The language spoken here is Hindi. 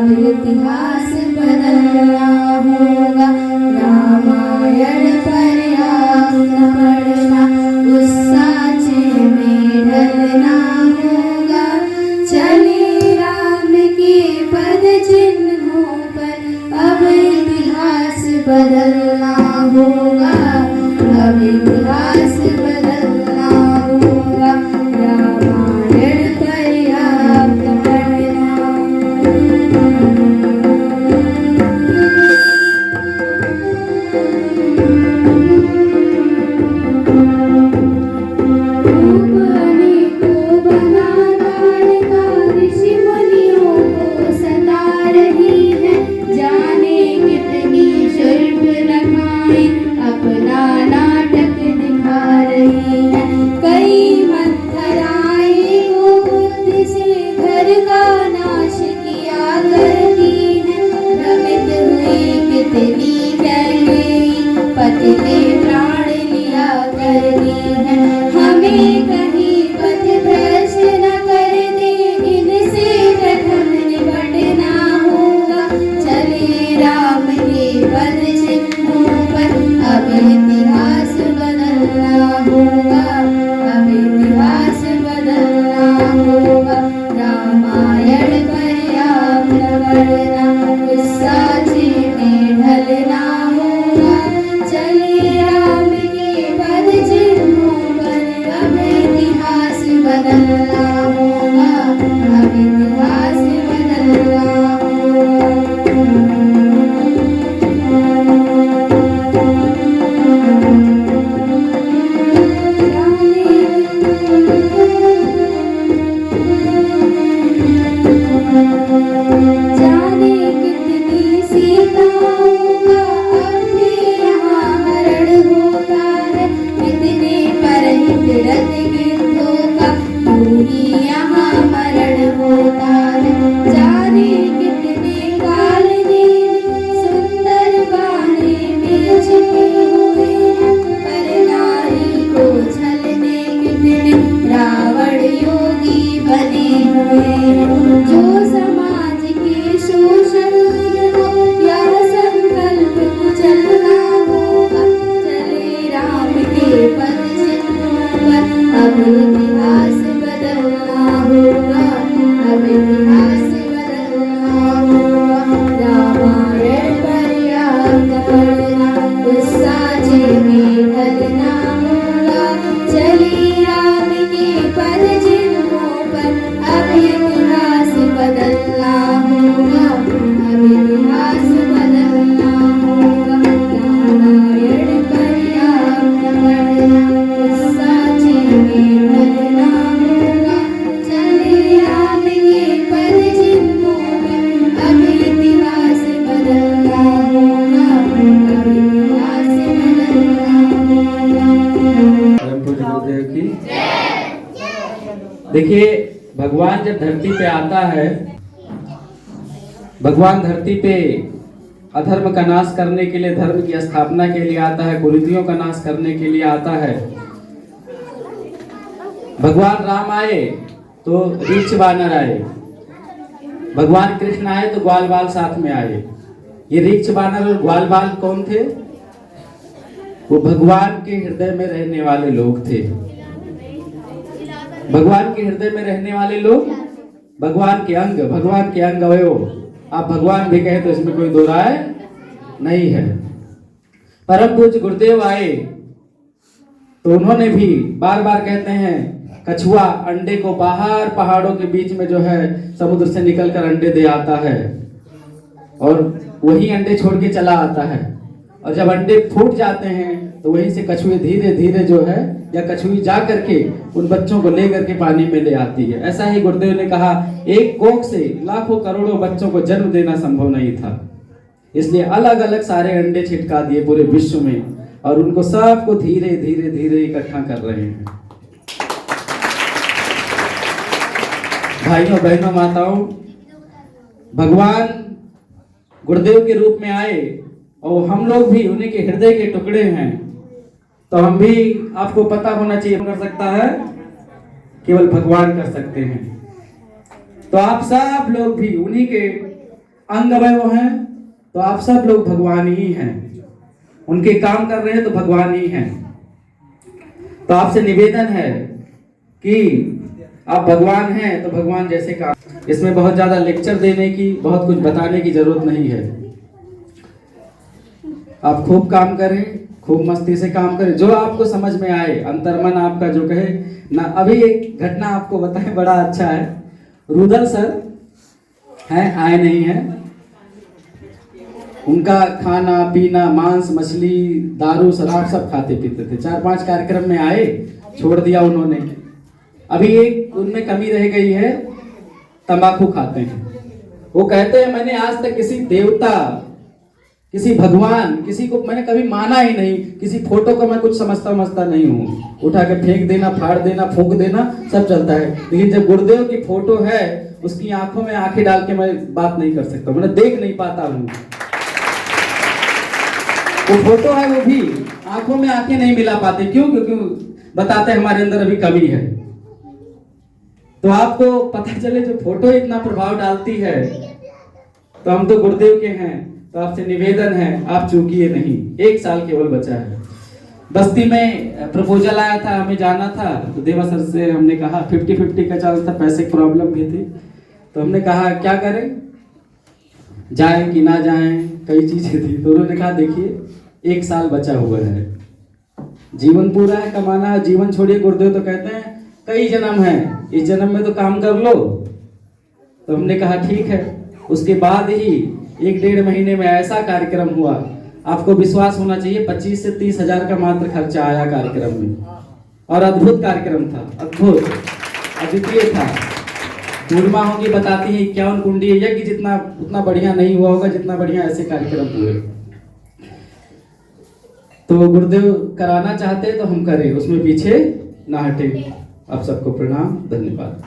अब इतिहास बदलना होगा। रामायण पर आग न पड़ना, उस साँचे में ढलना होगा। चले राम के पद चिन्हों पर अब इतिहास बदलना होगा। अब इतिहास बदलना होगा। रामायण पर आग न पड़ना। रूप अनेकों बना ताड़का, ऋषि मुनियों को सता रही है। जाने कितनी शूर्पणखाएं अपना नाटक दिखा रही है। कई मंथराएं को बुद्धि से घर का नाश किया करती है। भ्रमित हुई कितनी कैकेयी, पति के प्राण लिया करती है। हमें कहीं पथ भ्रष्ट न कर दे, इनसे प्रथम निपटना होगा। चले राम के पद चिन्हों पर अब इतिहास बदलना होगा। अब इतिहास बदलना होगा। रामायण पर आग न पड़ना, उस साँचे में ढलना होगा। चले राम के पद चिन्हों पर अब इतिहास बदलना होगा। अब इतिहास बदलना जाने कितनी सीताओं का अब भी यहाँ हरण होता है। कितने परहित रथ गिद्धों का पूरी यहाँ मरण होता है। जाने कितने काल देव सुंदर गाने में छिपे हुए हैं। पर नारी को छलने कितने रावण योगी बने हुए हैं। जो समाज के शोषण हो, यह संकल्प कुचलना होगा। चले राम के पद चिन्हों पर अब इतिहास बदलना होगा। अब इतिहास बदलना होगा। रामायण पर आग न पड़ना, उस साँचे में ढलना होगा। चले राम के पद चिन्हों पर अब इतिहास बदलना होगा। अब इतिहास बदलना होगा। रामायण पर आग न पड़ना, उस साँचे में ढलना होगा। चले राम के पद चिन्हों पर अब इतिहास बदलना होगा। अब इतिहास बदलना होगा। परम पूज्य गुरुदेव की देखिए, भगवान जब धरती पे आता है, भगवान धरती पे अधर्म का नाश करने के लिए, धर्म की स्थापना के लिए आता है, कुरीतियों का नाश करने के लिए आता है। भगवान राम आए तो रीछ वानर आए, भगवान कृष्ण आए तो ग्वाल बाल साथ में आए। ये रीछ वानर और ग्वाल बाल कौन थे? वो भगवान के हृदय में रहने वाले लोग थे। भगवान के हृदय में रहने वाले लोग, भगवान के अंग, भगवान के अंग अवयव। आप भगवान भी कहे तो इसमें कोई दो राय नहीं है। परम पूज्य गुरुदेव आए तो उन्होंने भी बार बार कहते हैं, कछुआ अंडे को बाहर पहाड़ों के बीच में जो है समुद्र से निकलकर अंडे दे आता है और वही अंडे छोड़ के चला आता है। और जब अंडे फूट जाते हैं तो वहीं से कछुए धीरे धीरे जो है, या कछुई जा करके उन बच्चों को ले करके पानी में ले आती है। ऐसा ही गुरुदेव ने कहा, एक कोख से लाखों करोड़ों बच्चों को जन्म देना संभव नहीं था, इसलिए अलग अलग सारे अंडे छिटका दिए पूरे विश्व में और उनको सबको धीरे धीरे धीरे इकट्ठा कर रहे हैं। भाइयों बहनों माताओं, भगवान गुरुदेव के रूप में आए और हम लोग भी उन्हीं के हृदय के टुकड़े हैं, तो हम भी, आपको पता होना चाहिए, कर सकता है केवल भगवान कर सकते हैं। तो आप सब लोग भी उन्हीं के अंग अवयव हैं तो आप सब लोग भगवान ही हैं, उनके काम कर रहे हैं तो भगवान ही हैं। तो आपसे निवेदन है कि आप भगवान हैं तो भगवान जैसे काम। इसमें बहुत ज्यादा लेक्चर देने की, बहुत कुछ बताने की जरूरत नहीं है। आप खूब काम करें, खूब मस्ती से काम करें, जो आपको समझ में आए, अंतर्मन आपका जो कहे ना। अभी एक घटना आपको बताएं, बड़ा अच्छा है। रुदल सर हैं, आए नहीं हैं। उनका खाना पीना, मांस मछली दारू शराब सब खाते पीते थे। 4-5 कार्यक्रम में आए, छोड़ दिया उन्होंने। अभी एक उनमें कमी रह गई है, तंबाकू खाते हैं। वो कहते हैं मैंने आज तक किसी देवता, किसी भगवान, किसी को मैंने कभी माना ही नहीं, किसी फोटो को मैं कुछ समझता नहीं हूँ। उठा के फेंक देना, फाड़ देना, फूंक देना सब चलता है। लेकिन जब गुरुदेव की फोटो है, उसकी आंखों में आंखें डाल के मैं बात नहीं कर सकता, मैं देख नहीं पाता हूँ। वो फोटो है, वो भी आंखों में आंखें नहीं मिला पाते। क्यों? क्योंकि बताते हमारे अंदर अभी कमी है। तो आपको पता चले जो फोटो इतना प्रभाव डालती है, तो हम तो गुरुदेव के हैं। तो आपसे निवेदन है, आप चूकिए नहीं। 1 साल केवल बचा है। बस्ती में प्रपोजल आया था, हमें जाना था। तो देवा सर से हमने कहा 50-50 का चांस था, पैसे की प्रॉब्लम भी थी। तो हमने कहा क्या करें, जाएं कि ना जाएं, कई चीजें थी। तो उन्होंने कहा देखिए 1 साल बचा हुआ है, जीवन पूरा है, कमाना है। जीवन छोड़िए, गुरुदेव तो कहते हैं कई जन्म है, इस जन्म में तो काम कर लो। तो हमने कहा ठीक है। उसके बाद ही 1-1.5 महीने में ऐसा कार्यक्रम हुआ, आपको विश्वास होना चाहिए, 25 से 30 हजार का मात्र खर्चा आया कार्यक्रम में। और अद्भुत कार्यक्रम था, अद्भुत अद्वितीय था। पूर्णिमा होगी बताती है 51 कुंडी यज्ञ, जितना उतना बढ़िया नहीं हुआ होगा जितना बढ़िया ऐसे कार्यक्रम हुए। तो गुरुदेव कराना चाहते तो हम करें, उसमें पीछे ना हटे। आप सबको प्रणाम, धन्यवाद।